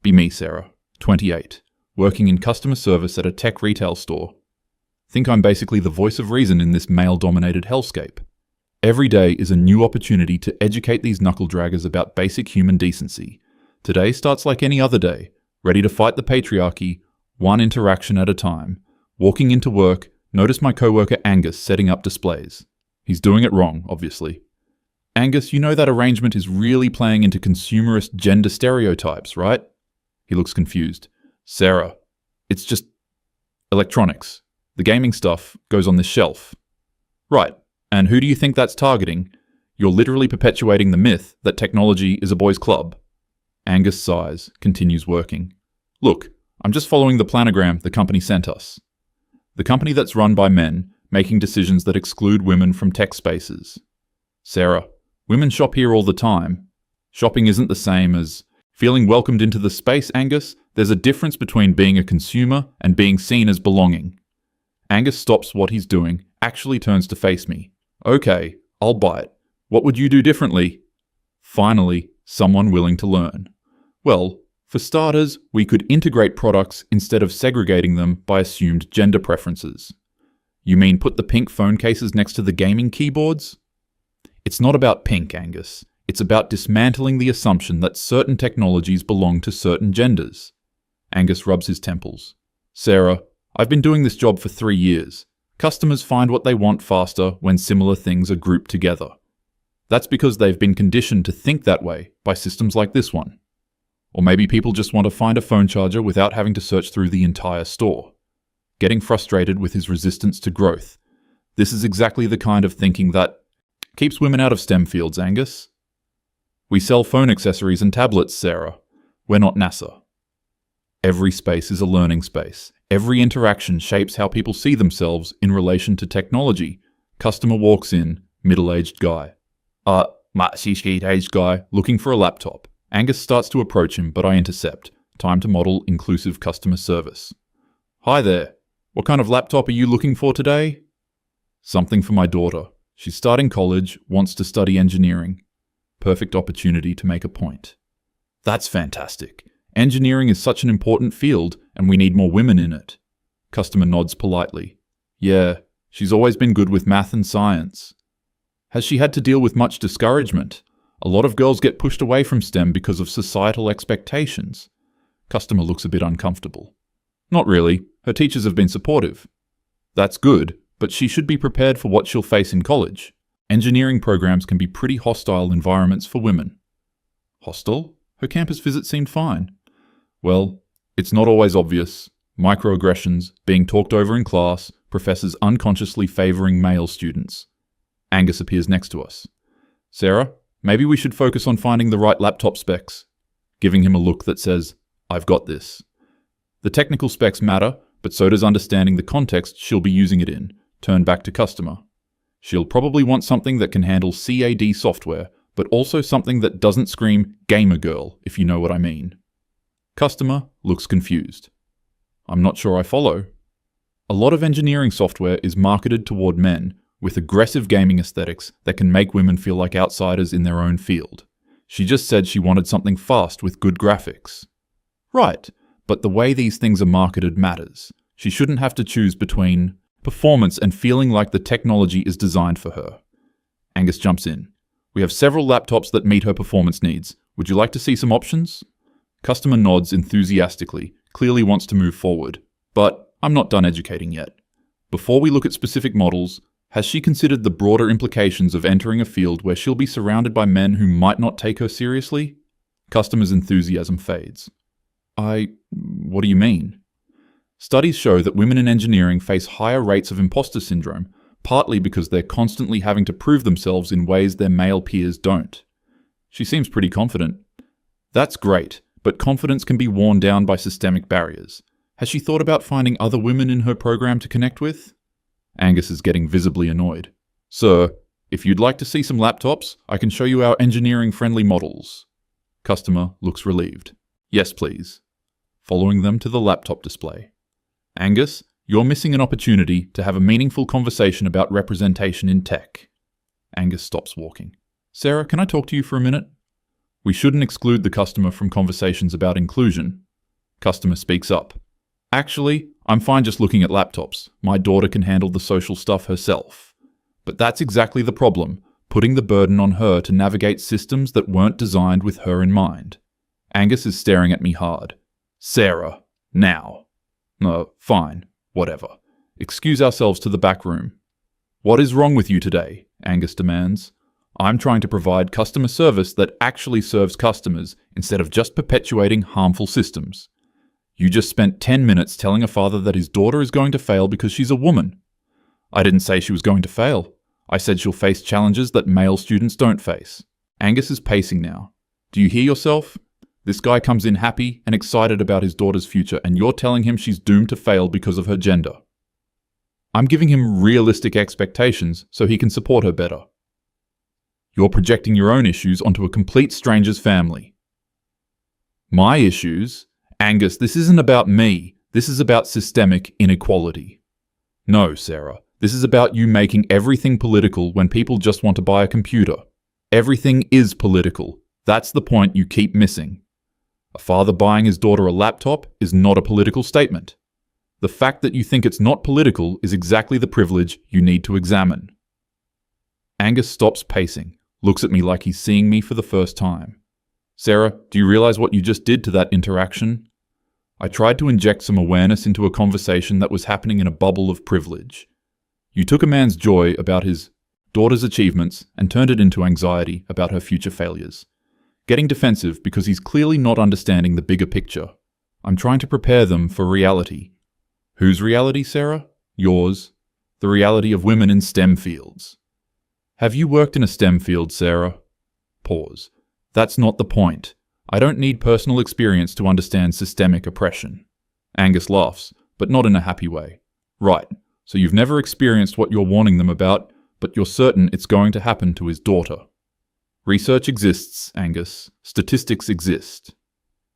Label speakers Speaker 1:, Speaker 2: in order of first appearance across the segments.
Speaker 1: Be me, Sarah, 28, working in customer service at a tech retail store. Think I'm basically the voice of reason in this male-dominated hellscape. Every day is a new opportunity to educate these knuckle-draggers about basic human decency. Today starts like any other day, ready to fight the patriarchy, one interaction at a time. Walking into work, notice my coworker Angus setting up displays. He's doing it wrong, obviously. Angus, you know that arrangement is really playing into consumerist gender stereotypes, right? He looks confused. Sarah, it's just electronics. The gaming stuff goes on this shelf. Right, and who do you think that's targeting? You're literally perpetuating the myth that technology is a boys' club. Angus sighs, continues working. Look, I'm just following the planogram the company sent us. The company that's run by men, making decisions that exclude women from tech spaces. Sarah, women shop here all the time. Shopping isn't the same as feeling welcomed into the space, Angus. There's a difference between being a consumer and being seen as belonging. Angus stops what he's doing, actually turns to face me. Okay, I'll buy it. What would you do differently? Finally, someone willing to learn. Well, for starters, we could integrate products instead of segregating them by assumed gender preferences. You mean put the pink phone cases next to the gaming keyboards? It's not about pink, Angus. It's about dismantling the assumption that certain technologies belong to certain genders. Angus rubs his temples. Sarah, I've been doing this job for 3 years. Customers find what they want faster when similar things are grouped together. That's because they've been conditioned to think that way by systems like this one. Or maybe people just want to find a phone charger without having to search through the entire store. Getting frustrated with his resistance to growth. This is exactly the kind of thinking that keeps women out of STEM fields, Angus. We sell phone accessories and tablets, Sarah. We're not NASA. Every space is a learning space. Every interaction shapes how people see themselves in relation to technology. Customer walks in, middle-aged guy. Middle-aged guy, looking for a laptop. Angus starts to approach him, but I intercept. Time to model inclusive customer service. Hi there. What kind of laptop are you looking for today? Something for my daughter. She's starting college, wants to study engineering. Perfect opportunity to make a point. That's fantastic. Engineering is such an important field, and we need more women in it. Customer nods politely. Yeah, she's always been good with math and science. Has she had to deal with much discouragement? A lot of girls get pushed away from STEM because of societal expectations. Customer looks a bit uncomfortable. Not really. Her teachers have been supportive. That's good, but she should be prepared for what she'll face in college. Engineering programs can be pretty hostile environments for women. Hostile? Her campus visit seemed fine. Well, it's not always obvious. Microaggressions, being talked over in class, professors unconsciously favoring male students. Angus appears next to us. Sarah, maybe we should focus on finding the right laptop specs. Giving him a look that says, I've got this. The technical specs matter, but so does understanding the context she'll be using it in. Turn back to customer. She'll probably want something that can handle CAD software, but also something that doesn't scream gamer girl, if you know what I mean. Customer looks confused. I'm not sure I follow. A lot of engineering software is marketed toward men with aggressive gaming aesthetics that can make women feel like outsiders in their own field. She just said she wanted something fast with good graphics. Right, but the way these things are marketed matters. She shouldn't have to choose between performance and feeling like the technology is designed for her. Angus jumps in. We have several laptops that meet her performance needs. Would you like to see some options? Customer nods enthusiastically, clearly wants to move forward. But I'm not done educating yet. Before we look at specific models, has she considered the broader implications of entering a field where she'll be surrounded by men who might not take her seriously? Customer's enthusiasm fades. What do you mean? Studies show that women in engineering face higher rates of imposter syndrome, partly because they're constantly having to prove themselves in ways their male peers don't. She seems pretty confident. That's great, but confidence can be worn down by systemic barriers. Has she thought about finding other women in her program to connect with? Angus is getting visibly annoyed. Sir, if you'd like to see some laptops, I can show you our engineering-friendly models. Customer looks relieved. Yes, please. Following them to the laptop display. Angus, you're missing an opportunity to have a meaningful conversation about representation in tech. Angus stops walking. Sarah, can I talk to you for a minute? We shouldn't exclude the customer from conversations about inclusion. Customer speaks up. Actually, I'm fine just looking at laptops. My daughter can handle the social stuff herself. But that's exactly the problem, putting the burden on her to navigate systems that weren't designed with her in mind. Angus is staring at me hard. Sarah, now. Fine, whatever. Excuse ourselves to the back room. What is wrong with you today? Angus demands. I'm trying to provide customer service that actually serves customers instead of just perpetuating harmful systems. You just spent 10 minutes telling a father that his daughter is going to fail because she's a woman. I didn't say she was going to fail. I said she'll face challenges that male students don't face. Angus is pacing now. Do you hear yourself? This guy comes in happy and excited about his daughter's future, and you're telling him she's doomed to fail because of her gender. I'm giving him realistic expectations so he can support her better. You're projecting your own issues onto a complete stranger's family. My issues? Angus, this isn't about me. This is about systemic inequality. No, Sarah. This is about you making everything political when people just want to buy a computer. Everything is political. That's the point you keep missing. A father buying his daughter a laptop is not a political statement. The fact that you think it's not political is exactly the privilege you need to examine. Angus stops pacing, looks at me like he's seeing me for the first time. Sarah, do you realize what you just did to that interaction? I tried to inject some awareness into a conversation that was happening in a bubble of privilege. You took a man's joy about his daughter's achievements and turned it into anxiety about her future failures. Getting defensive because he's clearly not understanding the bigger picture. I'm trying to prepare them for reality. Whose reality, Sarah? Yours. The reality of women in STEM fields. Have you worked in a STEM field, Sarah? Pause. That's not the point. I don't need personal experience to understand systemic oppression. Angus laughs, but not in a happy way. Right, so you've never experienced what you're warning them about, but you're certain it's going to happen to his daughter. Research exists, Angus. Statistics exist.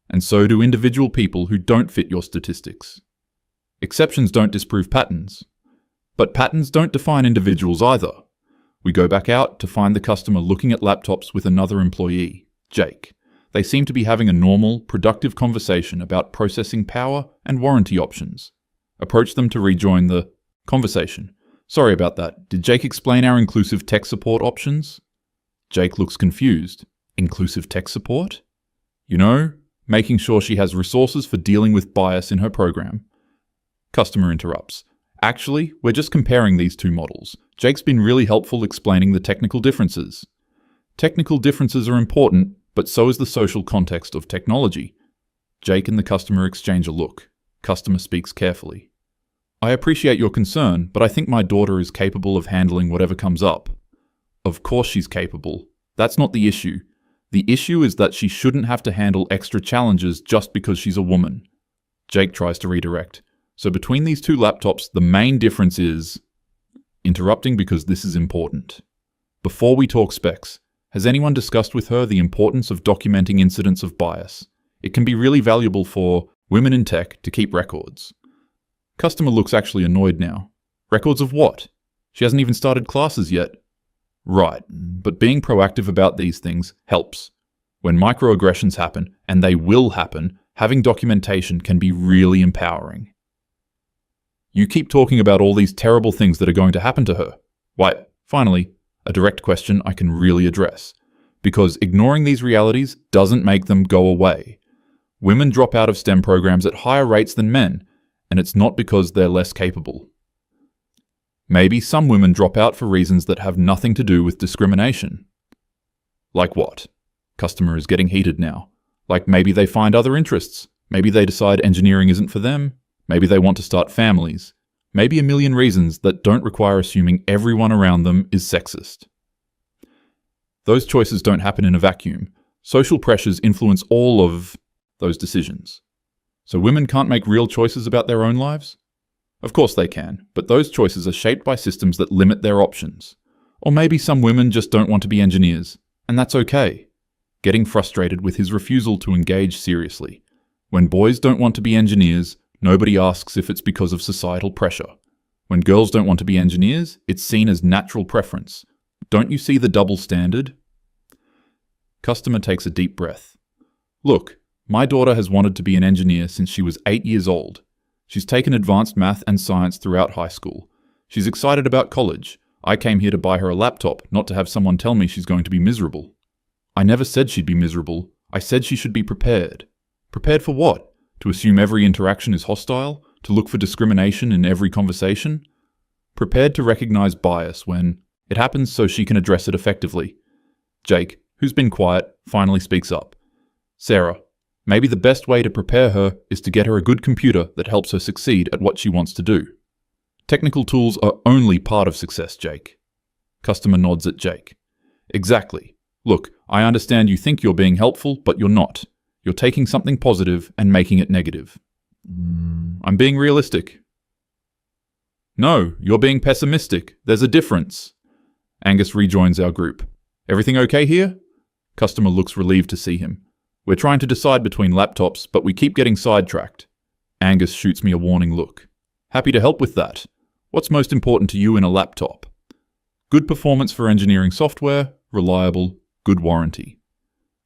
Speaker 1: And so do individual people who don't fit your statistics. Exceptions don't disprove patterns. But patterns don't define individuals either. We go back out to find the customer looking at laptops with another employee, Jake. They seem to be having a normal, productive conversation about processing power and warranty options. Approach them to rejoin the conversation. Sorry about that. Did Jake explain our inclusive tech support options? Jake looks confused. Inclusive tech support? You know, making sure she has resources for dealing with bias in her program. Customer interrupts. Actually, we're just comparing these two models. Jake's been really helpful explaining the technical differences. Technical differences are important, but so is the social context of technology. Jake and the customer exchange a look. Customer speaks carefully. I appreciate your concern, but I think my daughter is capable of handling whatever comes up. Of course she's capable. That's not the issue. The issue is that she shouldn't have to handle extra challenges just because she's a woman. Jake tries to redirect. So between these two laptops, the main difference is... Interrupting because this is important. Before we talk specs, has anyone discussed with her the importance of documenting incidents of bias? It can be really valuable for women in tech to keep records. Customer looks actually annoyed now. Records of what? She hasn't even started classes yet. Right, but being proactive about these things helps. When microaggressions happen, and they will happen, having documentation can be really empowering. You keep talking about all these terrible things that are going to happen to her. Why, finally, a direct question I can really address. Because ignoring these realities doesn't make them go away. Women drop out of STEM programs at higher rates than men, and it's not because they're less capable. Maybe some women drop out for reasons that have nothing to do with discrimination. Like what? Customer is getting heated now. Like maybe they find other interests. Maybe they decide engineering isn't for them. Maybe they want to start families. Maybe a million reasons that don't require assuming everyone around them is sexist. Those choices don't happen in a vacuum. Social pressures influence all of those decisions. So women can't make real choices about their own lives? Of course they can, but those choices are shaped by systems that limit their options. Or maybe some women just don't want to be engineers, and that's okay. Getting frustrated with his refusal to engage seriously. When boys don't want to be engineers, nobody asks if it's because of societal pressure. When girls don't want to be engineers, it's seen as natural preference. Don't you see the double standard? Customer takes a deep breath. Look, my daughter has wanted to be an engineer since she was 8 years old. She's taken advanced math and science throughout high school. She's excited about college. I came here to buy her a laptop, not to have someone tell me she's going to be miserable. I never said she'd be miserable. I said she should be prepared. Prepared for what? To assume every interaction is hostile? To look for discrimination in every conversation? Prepared to recognize bias when it happens so she can address it effectively. Jake, who's been quiet, finally speaks up. Sarah, maybe the best way to prepare her is to get her a good computer that helps her succeed at what she wants to do. Technical tools are only part of success, Jake. Customer nods at Jake. Exactly. Look, I understand you think you're being helpful, but you're not. You're taking something positive and making it negative. I'm being realistic. No, you're being pessimistic. There's a difference. Angus rejoins our group. Everything okay here? Customer looks relieved to see him. We're trying to decide between laptops, but we keep getting sidetracked. Angus shoots me a warning look. Happy to help with that. What's most important to you in a laptop? Good performance for engineering software, reliable, good warranty.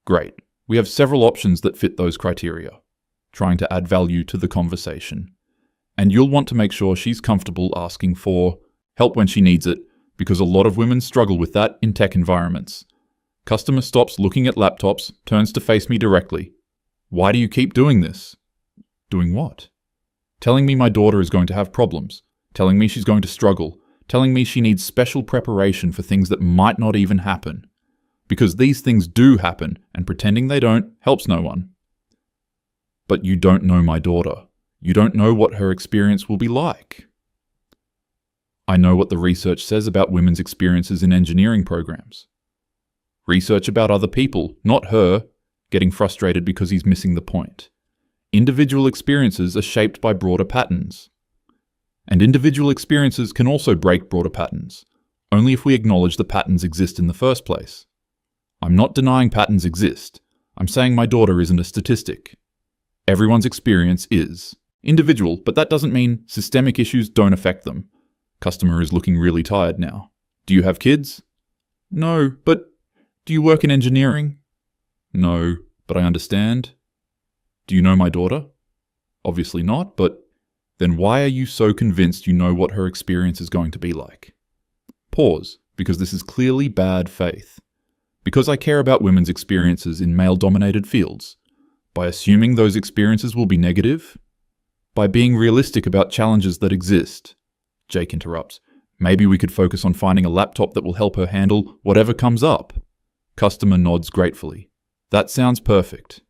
Speaker 1: Great. We have several options that fit those criteria. Trying to add value to the conversation. And you'll want to make sure she's comfortable asking for help when she needs it, because a lot of women struggle with that in tech environments. Customer stops looking at laptops, turns to face me directly. Why do you keep doing this? Doing what? Telling me my daughter is going to have problems. Telling me she's going to struggle. Telling me she needs special preparation for things that might not even happen. Because these things do happen, and pretending they don't helps no one. But you don't know my daughter. You don't know what her experience will be like. I know what the research says about women's experiences in engineering programs. Research about other people, not her, getting frustrated because he's missing the point. Individual experiences are shaped by broader patterns. And individual experiences can also break broader patterns, only if we acknowledge the patterns exist in the first place. I'm not denying patterns exist. I'm saying my daughter isn't a statistic. Everyone's experience is individual, but that doesn't mean systemic issues don't affect them. Customer is looking really tired now. Do you have kids? No, but do you work in engineering? No, but I understand. Do you know my daughter? Obviously not, but then why are you so convinced you know what her experience is going to be like? Pause, because this is clearly bad faith. Because I care about women's experiences in male-dominated fields. By assuming those experiences will be negative? By being realistic about challenges that exist? Jake interrupts. Maybe we could focus on finding a laptop that will help her handle whatever comes up. Customer nods gratefully. That sounds perfect.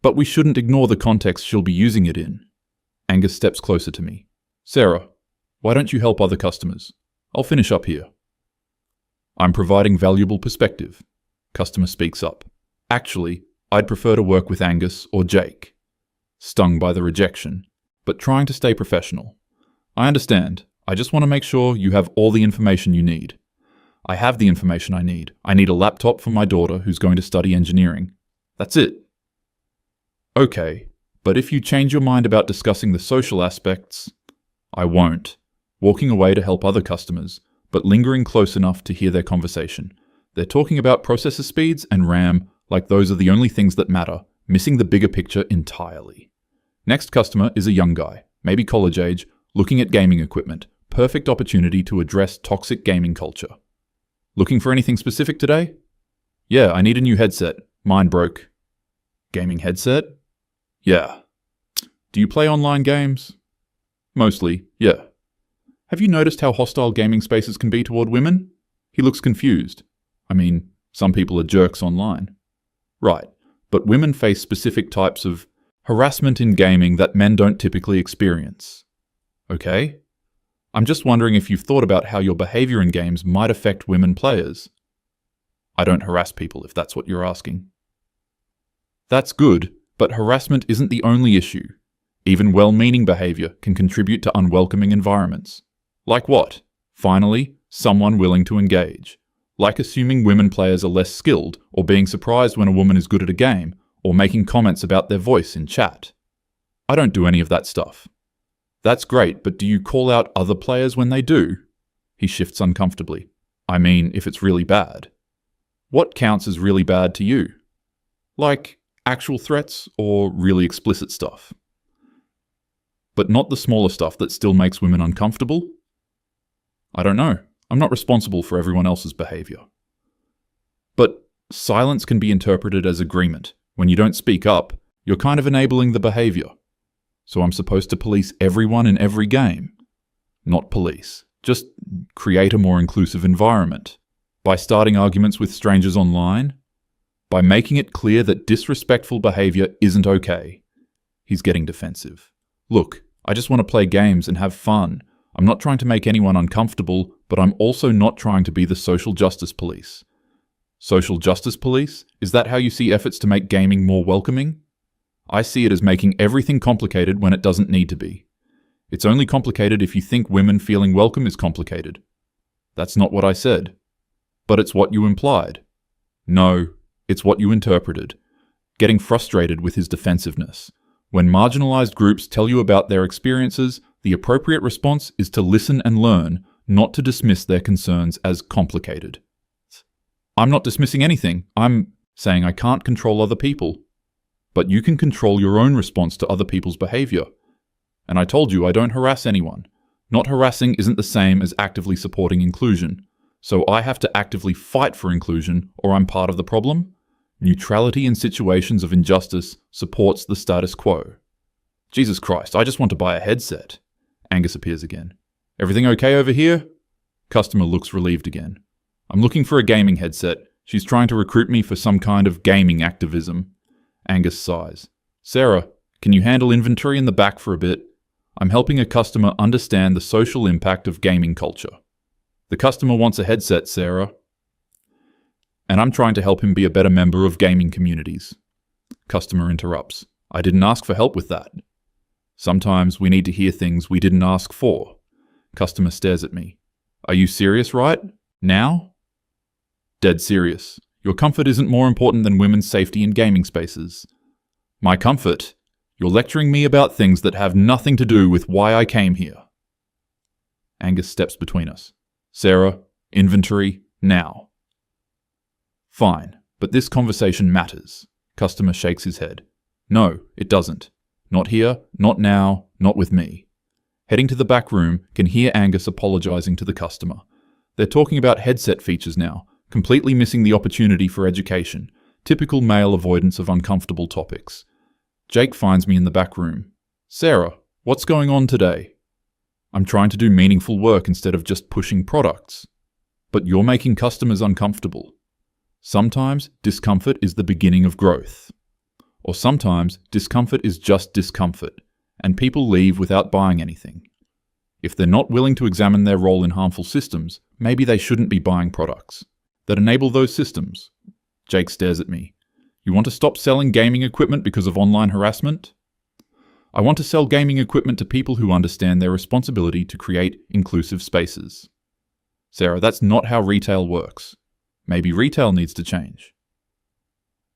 Speaker 1: But we shouldn't ignore the context she'll be using it in. Angus steps closer to me. Sarah, why don't you help other customers? I'll finish up here. I'm providing valuable perspective. Customer speaks up. Actually, I'd prefer to work with Angus or Jake. Stung by the rejection, but trying to stay professional. I understand. I just want to make sure you have all the information you need. I have the information I need. I need a laptop for my daughter who's going to study engineering. That's it. Okay, but if you change your mind about discussing the social aspects, I won't. Walking away to help other customers, but lingering close enough to hear their conversation. They're talking about processor speeds and RAM like those are the only things that matter, missing the bigger picture entirely. Next customer is a young guy, maybe college age, looking at gaming equipment. Perfect opportunity to address toxic gaming culture. Looking for anything specific today? Yeah, I need a new headset. Mine broke. Gaming headset? Yeah. Do you play online games? Mostly, yeah. Have you noticed how hostile gaming spaces can be toward women? He looks confused. I mean, some people are jerks online. Right, but women face specific types of harassment in gaming that men don't typically experience. Okay? I'm just wondering if you've thought about how your behavior in games might affect women players. I don't harass people, if that's what you're asking. That's good, but harassment isn't the only issue. Even well-meaning behavior can contribute to unwelcoming environments. Like what? Finally, someone willing to engage. Like assuming women players are less skilled, or being surprised when a woman is good at a game, or making comments about their voice in chat. I don't do any of that stuff. That's great, but do you call out other players when they do? He shifts uncomfortably. I mean, if it's really bad. What counts as really bad to you? Like actual threats or really explicit stuff? But not the smaller stuff that still makes women uncomfortable? I don't know. I'm not responsible for everyone else's behavior. But silence can be interpreted as agreement. When you don't speak up, you're kind of enabling the behavior. So I'm supposed to police everyone in every game? Not police. Just create a more inclusive environment. By starting arguments with strangers online? By making it clear that disrespectful behavior isn't okay? He's getting defensive. Look, I just want to play games and have fun. I'm not trying to make anyone uncomfortable, but I'm also not trying to be the social justice police. Social justice police? Is that how you see efforts to make gaming more welcoming? I see it as making everything complicated when it doesn't need to be. It's only complicated if you think women feeling welcome is complicated. That's not what I said. But it's what you implied. No, it's what you interpreted. Getting frustrated with his defensiveness. When marginalized groups tell you about their experiences, the appropriate response is to listen and learn, not to dismiss their concerns as complicated. I'm not dismissing anything. I'm saying I can't control other people. But you can control your own response to other people's behavior. And I told you I don't harass anyone. Not harassing isn't the same as actively supporting inclusion. So I have to actively fight for inclusion, or I'm part of the problem? Neutrality in situations of injustice supports the status quo. Jesus Christ, I just want to buy a headset. Angus appears again. Everything okay over here? Customer looks relieved again. I'm looking for a gaming headset. She's trying to recruit me for some kind of gaming activism. Angus sighs. Sarah, can you handle inventory in the back for a bit? I'm helping a customer understand the social impact of gaming culture. The customer wants a headset, Sarah. And I'm trying to help him be a better member of gaming communities. Customer interrupts. I didn't ask for help with that. Sometimes we need to hear things we didn't ask for. Customer stares at me. Are you serious, right? Now? Dead serious. Your comfort isn't more important than women's safety in gaming spaces. My comfort? You're lecturing me about things that have nothing to do with why I came here. Angus steps between us. Sarah, inventory, now. Fine, but this conversation matters. Customer shakes his head. No, it doesn't. Not here, not now, not with me. Heading to the back room, can hear Angus apologizing to the customer. They're talking about headset features now, completely missing the opportunity for education. Typical male avoidance of uncomfortable topics. Jake finds me in the back room. Sarah, what's going on today? I'm trying to do meaningful work instead of just pushing products. But you're making customers uncomfortable. Sometimes discomfort is the beginning of growth. Or sometimes discomfort is just discomfort, and people leave without buying anything. If they're not willing to examine their role in harmful systems, maybe they shouldn't be buying products that enable those systems. Jake stares at me. You want to stop selling gaming equipment because of online harassment? I want to sell gaming equipment to people who understand their responsibility to create inclusive spaces. Sarah, that's not how retail works. Maybe retail needs to change.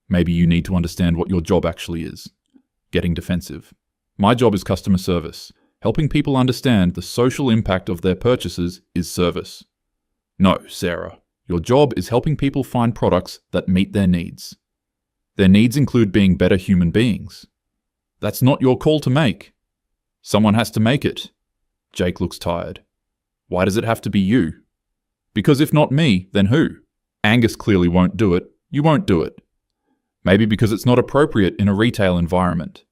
Speaker 1: Maybe you need to understand what your job actually is. Getting defensive. My job is customer service. Helping people understand the social impact of their purchases is service. No, Sarah. Your job is helping people find products that meet their needs. Their needs include being better human beings. That's not your call to make. Someone has to make it. Jake looks tired. Why does it have to be you? Because if not me, then who? Angus clearly won't do it. You won't do it. Maybe because it's not appropriate in a retail environment.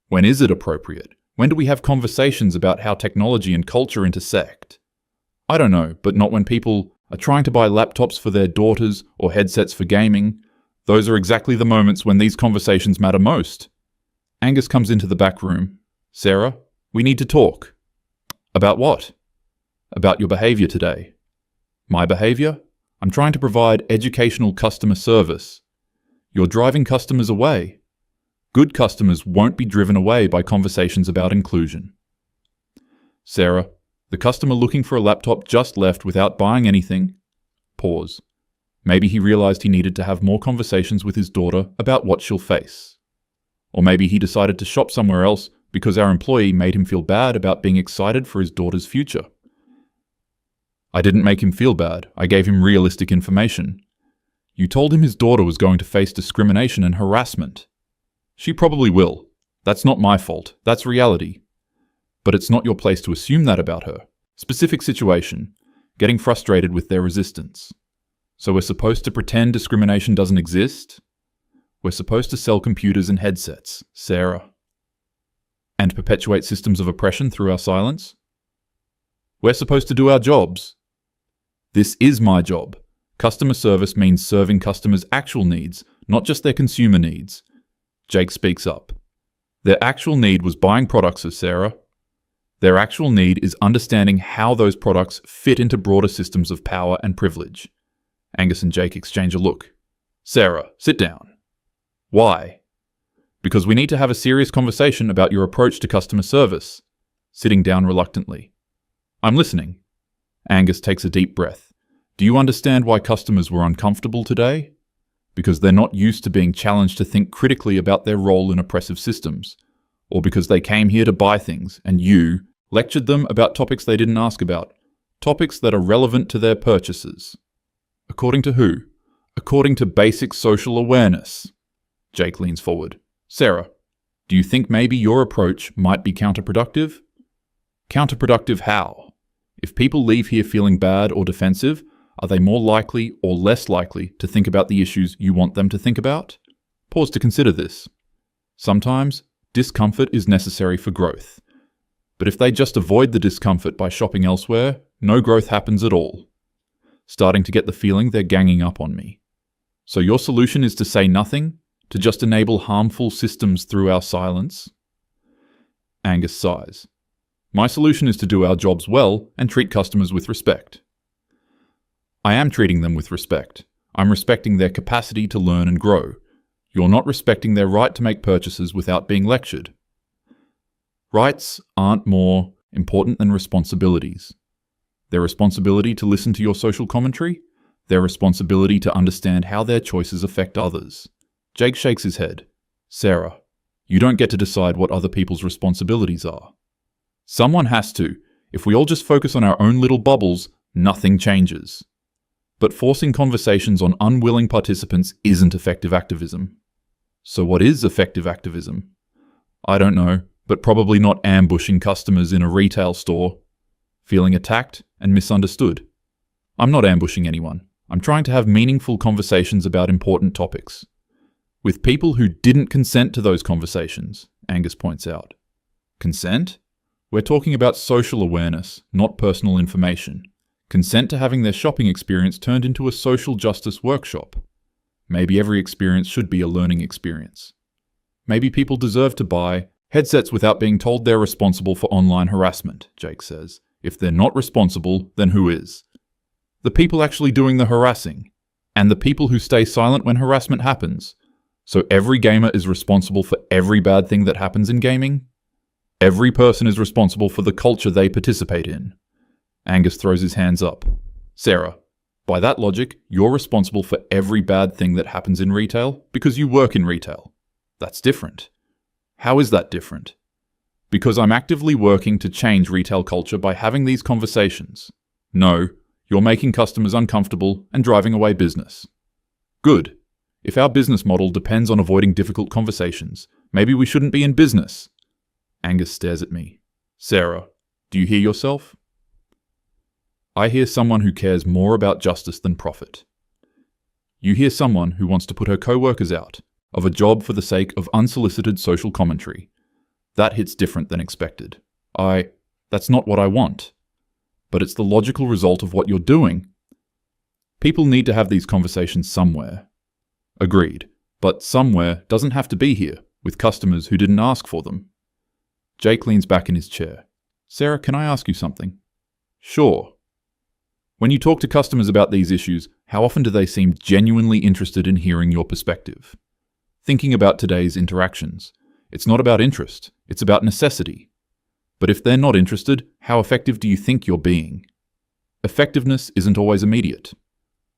Speaker 1: When is it appropriate? When do we have conversations about how technology and culture intersect? I don't know, but not when people are trying to buy laptops for their daughters or headsets for gaming. Those are exactly the moments when these conversations matter most. Angus comes into the back room. Sarah, we need to talk. About what? About your behavior today. My behavior? I'm trying to provide educational customer service. You're driving customers away. Good customers won't be driven away by conversations about inclusion. Sarah, the customer looking for a laptop just left without buying anything. Pause. Maybe he realized he needed to have more conversations with his daughter about what she'll face. Or maybe he decided to shop somewhere else because our employee made him feel bad about being excited for his daughter's future. I didn't make him feel bad. I gave him realistic information. You told him his daughter was going to face discrimination and harassment. She probably will. That's not my fault. That's reality. But it's not your place to assume that about her. Specific situation. Getting frustrated with their resistance. So we're supposed to pretend discrimination doesn't exist? We're supposed to sell computers and headsets, Sarah. And perpetuate systems of oppression through our silence? We're supposed to do our jobs. This is my job. Customer service means serving customers' actual needs, not just their consumer needs. Jake speaks up. Their actual need was buying products of Sarah. Their actual need is understanding how those products fit into broader systems of power and privilege. Angus and Jake exchange a look. Sarah, sit down. Why? Because we need to have a serious conversation about your approach to customer service. Sitting down reluctantly. I'm listening. Angus takes a deep breath. Do you understand why customers were uncomfortable today? Because they're not used to being challenged to think critically about their role in oppressive systems. Or because they came here to buy things and you lectured them about topics they didn't ask about. Topics that are relevant to their purchases. According to who? According to basic social awareness. Jake leans forward. Sarah, do you think maybe your approach might be counterproductive? Counterproductive how? If people leave here feeling bad or defensive, are they more likely or less likely to think about the issues you want them to think about? Pause to consider this. Sometimes, discomfort is necessary for growth. But if they just avoid the discomfort by shopping elsewhere, no growth happens at all. Starting to get the feeling they're ganging up on me. So your solution is to say nothing? To just enable harmful systems through our silence? Angus sighs. My solution is to do our jobs well and treat customers with respect. I am treating them with respect. I'm respecting their capacity to learn and grow. You're not respecting their right to make purchases without being lectured. Rights aren't more important than responsibilities. Their responsibility to listen to your social commentary, their responsibility to understand how their choices affect others. Jake shakes his head. Sarah, you don't get to decide what other people's responsibilities are. Someone has to. If we all just focus on our own little bubbles, nothing changes. But forcing conversations on unwilling participants isn't effective activism. So what is effective activism? I don't know, but probably not ambushing customers in a retail store, feeling attacked and misunderstood. I'm not ambushing anyone. I'm trying to have meaningful conversations about important topics. With people who didn't consent to those conversations, Angus points out. Consent? We're talking about social awareness, not personal information. Consent to having their shopping experience turned into a social justice workshop. Maybe every experience should be a learning experience. Maybe people deserve to buy headsets without being told they're responsible for online harassment, Jake says. If they're not responsible, then who is? The people actually doing the harassing. And the people who stay silent when harassment happens. So every gamer is responsible for every bad thing that happens in gaming? Every person is responsible for the culture they participate in. Angus throws his hands up. Sarah, by that logic, you're responsible for every bad thing that happens in retail because you work in retail. That's different. How is that different? Because I'm actively working to change retail culture by having these conversations. No, you're making customers uncomfortable and driving away business. Good. If our business model depends on avoiding difficult conversations, maybe we shouldn't be in business. Angus stares at me. Sarah, do you hear yourself? I hear someone who cares more about justice than profit. You hear someone who wants to put her co-workers out of a job for the sake of unsolicited social commentary. That hits different than expected. That's not what I want. But it's the logical result of what you're doing. People need to have these conversations somewhere. Agreed, but somewhere doesn't have to be here, with customers who didn't ask for them. Jake leans back in his chair. Sarah, can I ask you something? Sure. When you talk to customers about these issues, how often do they seem genuinely interested in hearing your perspective? Thinking about today's interactions, it's not about interest, it's about necessity. But if they're not interested, how effective do you think you're being? Effectiveness isn't always immediate.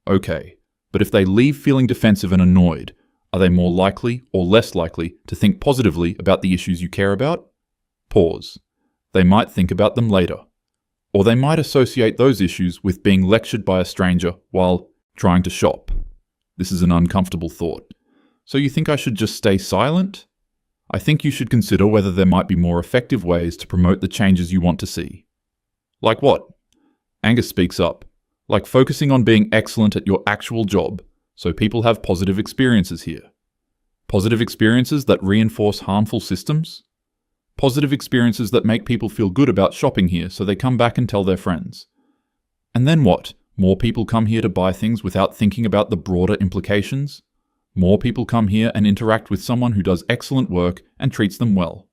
Speaker 1: Okay, but if they leave feeling defensive and annoyed, are they more likely or less likely to think positively about the issues you care about? Pause. They might think about them later. Or they might associate those issues with being lectured by a stranger while trying to shop. This is an uncomfortable thought. So you think I should just stay silent? I think you should consider whether there might be more effective ways to promote the changes you want to see. Like what? Angus speaks up. Like focusing on being excellent at your actual job, so people have positive experiences here. Positive experiences that reinforce harmful systems? Positive experiences that make people feel good about shopping here so they come back and tell their friends. And then what? More people come here to buy things without thinking about the broader implications? More people come here and interact with someone who does excellent work and treats them well.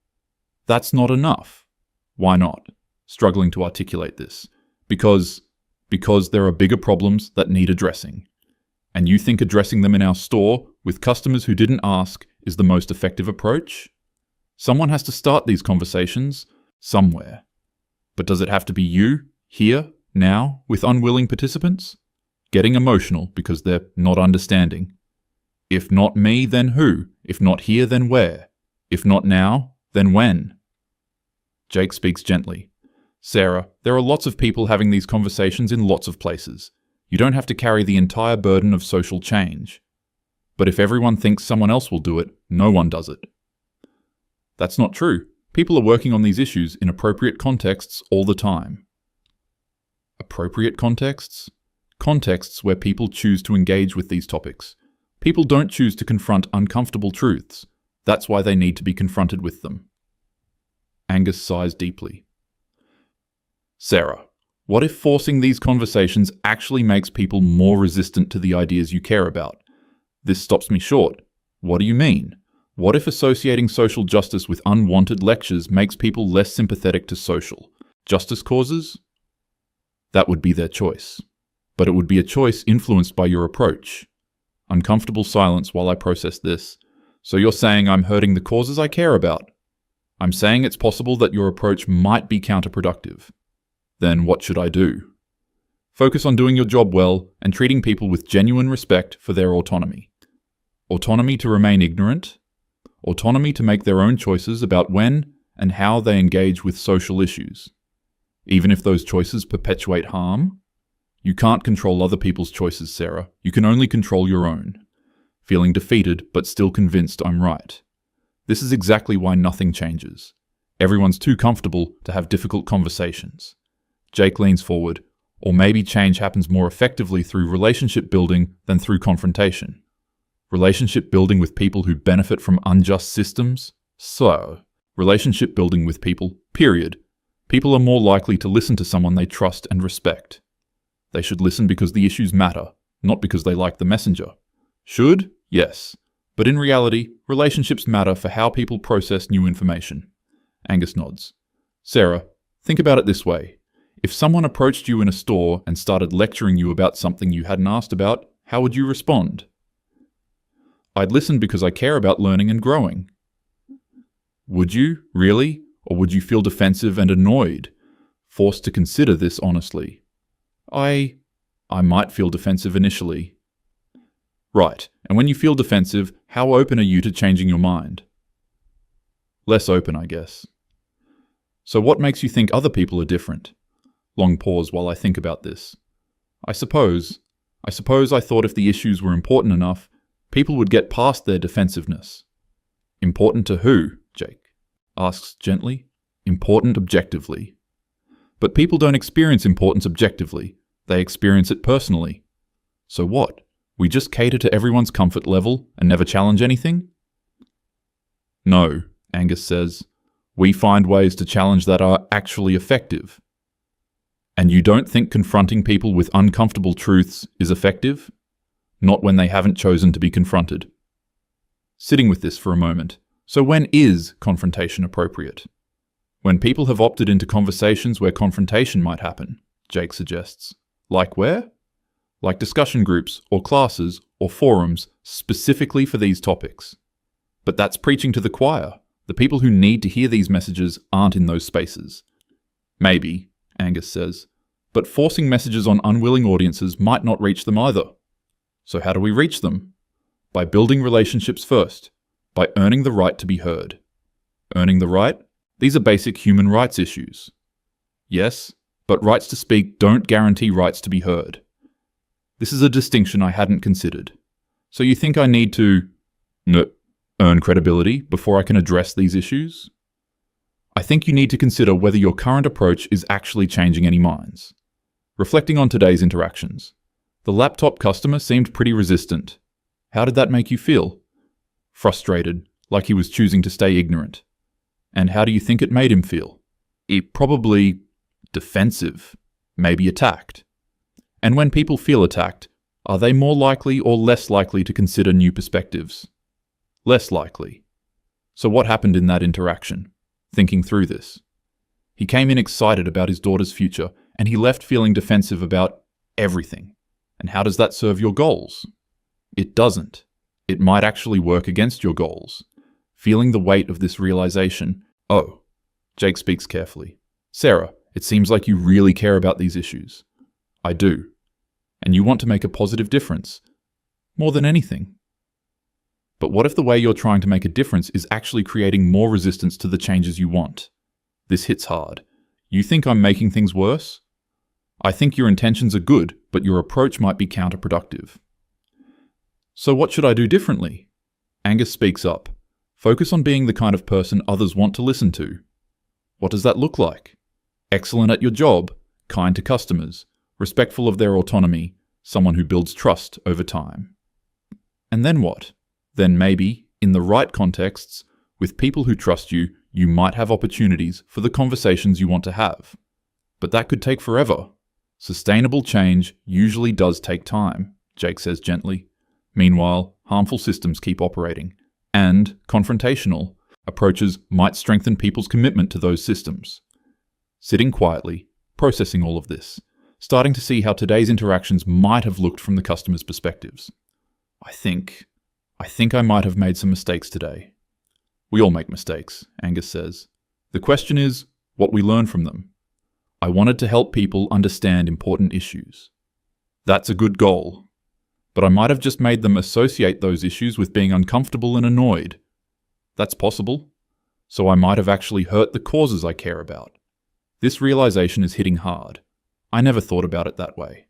Speaker 1: That's not enough. Why not? Struggling to articulate this. Because there are bigger problems that need addressing. And you think addressing them in our store with customers who didn't ask is the most effective approach? Someone has to start these conversations somewhere. But does it have to be you, here, now, with unwilling participants? Getting emotional because they're not understanding. If not me, then who? If not here, then where? If not now, then when? Jake speaks gently. Sarah, there are lots of people having these conversations in lots of places. You don't have to carry the entire burden of social change. But if everyone thinks someone else will do it, no one does it. That's not true. People are working on these issues in appropriate contexts all the time. Appropriate contexts? Contexts where people choose to engage with these topics. People don't choose to confront uncomfortable truths. That's why they need to be confronted with them. Angus sighs deeply. Sarah, what if forcing these conversations actually makes people more resistant to the ideas you care about? This stops me short. What do you mean? What if associating social justice with unwanted lectures makes people less sympathetic to social justice causes? That would be their choice. But it would be a choice influenced by your approach. Uncomfortable silence while I process this. So you're saying I'm hurting the causes I care about? I'm saying it's possible that your approach might be counterproductive. Then what should I do? Focus on doing your job well and treating people with genuine respect for their autonomy. Autonomy to remain ignorant. Autonomy to make their own choices about when and how they engage with social issues. Even if those choices perpetuate harm? You can't control other people's choices, Sarah. You can only control your own. Feeling defeated, but still convinced I'm right. This is exactly why nothing changes. Everyone's too comfortable to have difficult conversations. Jake leans forward. Or maybe change happens more effectively through relationship building than through confrontation. Relationship building with people who benefit from unjust systems? So, relationship building with people, period. People are more likely to listen to someone they trust and respect. They should listen because the issues matter, not because they like the messenger. Should? Yes. But in reality, relationships matter for how people process new information. Angus nods. Sarah, think about it this way. If someone approached you in a store and started lecturing you about something you hadn't asked about, how would you respond? I'd listen because I care about learning and growing. Would you, really? Or would you feel defensive and annoyed, forced to consider this honestly? I might feel defensive initially. Right, and when you feel defensive, how open are you to changing your mind? Less open, I guess. So what makes you think other people are different? Long pause while I think about this. I suppose I thought if the issues were important enough, people would get past their defensiveness. Important to who, Jake asks gently. Important objectively. But people don't experience importance objectively. They experience it personally. So what? We just cater to everyone's comfort level and never challenge anything? No, Angus says. We find ways to challenge that are actually effective. And you don't think confronting people with uncomfortable truths is effective? Not when they haven't chosen to be confronted. Sitting with this for a moment. So when is confrontation appropriate? When people have opted into conversations where confrontation might happen, Jake suggests. Like where? Like discussion groups or classes or forums specifically for these topics. But that's preaching to the choir. The people who need to hear these messages aren't in those spaces. Maybe, Angus says, but forcing messages on unwilling audiences might not reach them either. So how do we reach them? By building relationships first, by earning the right to be heard. Earning the right? These are basic human rights issues. Yes, but rights to speak don't guarantee rights to be heard. This is a distinction I hadn't considered. So you think I need to earn credibility before I can address these issues? I think you need to consider whether your current approach is actually changing any minds. Reflecting on today's interactions, the laptop customer seemed pretty resistant. How did that make you feel? Frustrated, like he was choosing to stay ignorant. And how do you think it made him feel? Probably defensive, maybe attacked. And when people feel attacked, are they more likely or less likely to consider new perspectives? Less likely. So what happened in that interaction? Thinking through this. He came in excited about his daughter's future, and he left feeling defensive about everything. And how does that serve your goals? It doesn't. It might actually work against your goals. Feeling the weight of this realization, Jake speaks carefully. Sarah, it seems like you really care about these issues. I do. And you want to make a positive difference. More than anything. But what if the way you're trying to make a difference is actually creating more resistance to the changes you want? This hits hard. You think I'm making things worse? I think your intentions are good, but your approach might be counterproductive. So what should I do differently? Angus speaks up. Focus on being the kind of person others want to listen to. What does that look like? Excellent at your job, kind to customers, respectful of their autonomy, someone who builds trust over time. And then what? Then maybe, in the right contexts, with people who trust you, you might have opportunities for the conversations you want to have. But that could take forever. Sustainable change usually does take time, Jake says gently. Meanwhile, harmful systems keep operating, and confrontational approaches might strengthen people's commitment to those systems. Sitting quietly, processing all of this, starting to see how today's interactions might have looked from the customer's perspectives. I think I might have made some mistakes today. We all make mistakes, Angus says. The question is what we learn from them. I wanted to help people understand important issues. That's a good goal. But I might have just made them associate those issues with being uncomfortable and annoyed. That's possible. So I might have actually hurt the causes I care about. This realization is hitting hard. I never thought about it that way.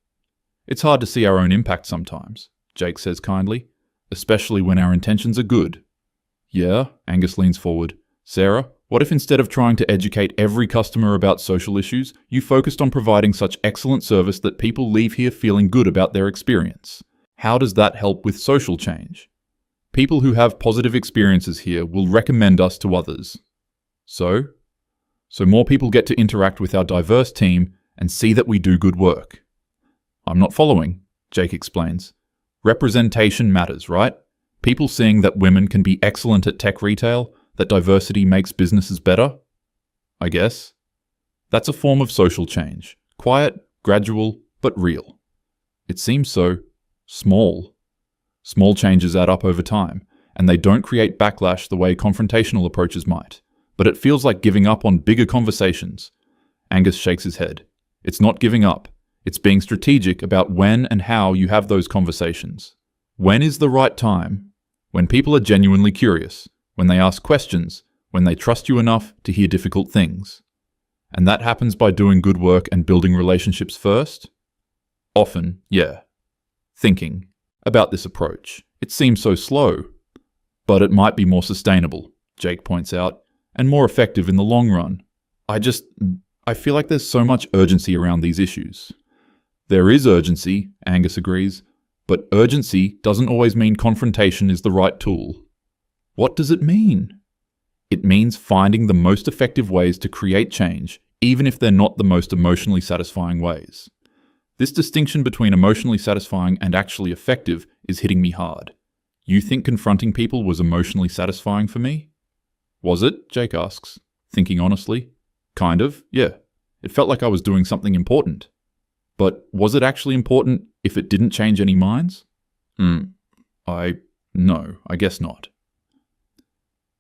Speaker 1: It's hard to see our own impact sometimes, Jake says kindly, especially when our intentions are good. Yeah, Angus leans forward. Sarah, what if instead of trying to educate every customer about social issues, you focused on providing such excellent service that people leave here feeling good about their experience? How does that help with social change? People who have positive experiences here will recommend us to others. So more people get to interact with our diverse team and see that we do good work. I'm not following, Jake explains. Representation matters, right? People seeing that women can be excellent at tech retail, that diversity makes businesses better? I guess. That's a form of social change. Quiet, gradual, but real. It seems so small. Small changes add up over time, and they don't create backlash the way confrontational approaches might. But it feels like giving up on bigger conversations. Angus shakes his head. It's not giving up. It's being strategic about when and how you have those conversations. When is the right time? When people are genuinely curious, when they ask questions, when they trust you enough to hear difficult things. And that happens by doing good work and building relationships first? Often, yeah. Thinking about this approach. It seems so slow. But it might be more sustainable, Jake points out, and more effective in the long run. I feel like there's so much urgency around these issues. There is urgency, Angus agrees, but urgency doesn't always mean confrontation is the right tool. What does it mean? It means finding the most effective ways to create change, even if they're not the most emotionally satisfying ways. This distinction between emotionally satisfying and actually effective is hitting me hard. You think confronting people was emotionally satisfying for me? Was it? Jake asks, thinking honestly. Kind of, yeah. It felt like I was doing something important. But was it actually important if it didn't change any minds? No, I guess not.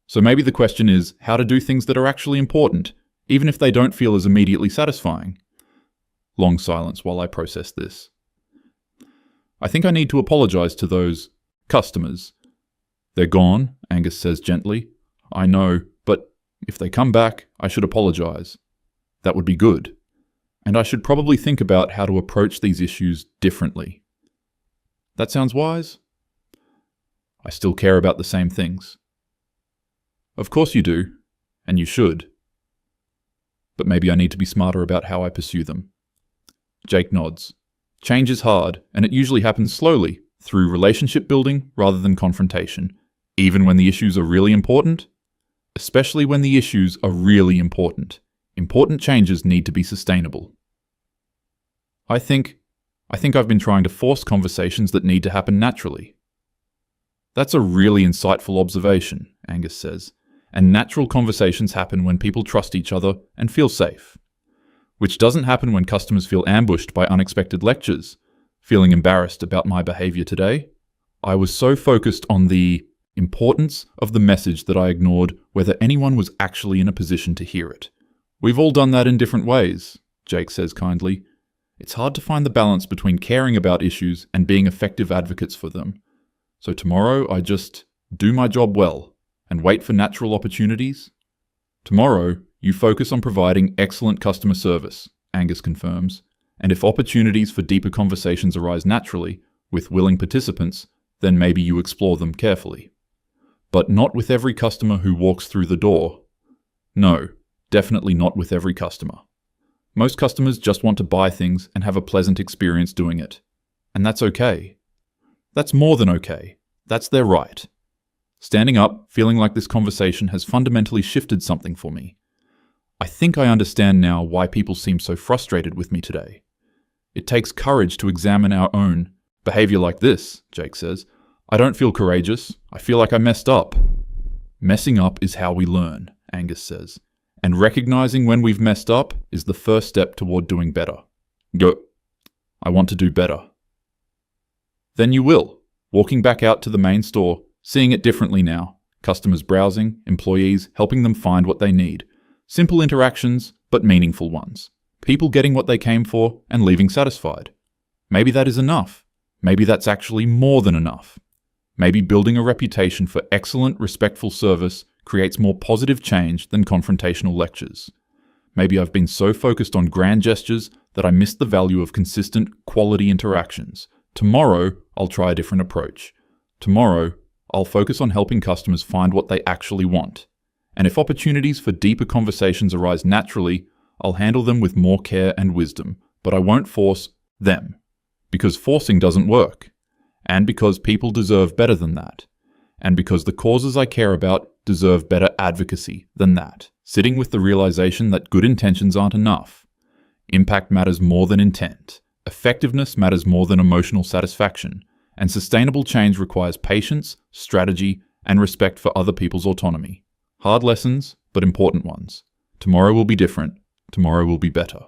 Speaker 1: So maybe the question is how to do things that are actually important, even if they don't feel as immediately satisfying. Long silence while I process this. I think I need to apologize to those customers. They're gone, Angus says gently. I know, but if they come back, I should apologize. That would be good. And I should probably think about how to approach these issues differently. That sounds wise? I still care about the same things. Of course you do, and you should. But maybe I need to be smarter about how I pursue them. Jake nods. Change is hard, and it usually happens slowly, through relationship building rather than confrontation, even when the issues are really important. Especially when the issues are really important. Important changes need to be sustainable. I think I've been trying to force conversations that need to happen naturally. That's a really insightful observation, Angus says, and natural conversations happen when people trust each other and feel safe. Which doesn't happen when customers feel ambushed by unexpected lectures, feeling embarrassed about my behavior today. I was so focused on the importance of the message that I ignored whether anyone was actually in a position to hear it. We've all done that in different ways, Jake says kindly. It's hard to find the balance between caring about issues and being effective advocates for them. So tomorrow I just do my job well and wait for natural opportunities. Tomorrow you focus on providing excellent customer service, Angus confirms, and if opportunities for deeper conversations arise naturally, with willing participants, then maybe you explore them carefully. But not with every customer who walks through the door. No, definitely not with every customer. Most customers just want to buy things and have a pleasant experience doing it. And that's okay. That's more than okay. That's their right. Standing up, feeling like this conversation has fundamentally shifted something for me. I think I understand now why people seem so frustrated with me today. It takes courage to examine our own behavior like this, Jake says. I don't feel courageous. I feel like I messed up. Messing up is how we learn, Angus says. And recognizing when we've messed up is the first step toward doing better. Go. I want to do better. Then you will. Walking back out to the main store, seeing it differently now. Customers browsing, employees helping them find what they need. Simple interactions, but meaningful ones. People getting what they came for and leaving satisfied. Maybe that is enough. Maybe that's actually more than enough. Maybe building a reputation for excellent, respectful service creates more positive change than confrontational lectures. Maybe I've been so focused on grand gestures that I missed the value of consistent, quality interactions. Tomorrow, I'll try a different approach. Tomorrow, I'll focus on helping customers find what they actually want. And if opportunities for deeper conversations arise naturally, I'll handle them with more care and wisdom, but I won't force them. Because forcing doesn't work. And because people deserve better than that. And because the causes I care about deserve better advocacy than that. Sitting with the realization that good intentions aren't enough. Impact matters more than intent. Effectiveness matters more than emotional satisfaction. And sustainable change requires patience, strategy, and respect for other people's autonomy. Hard lessons, but important ones. Tomorrow will be different. Tomorrow will be better.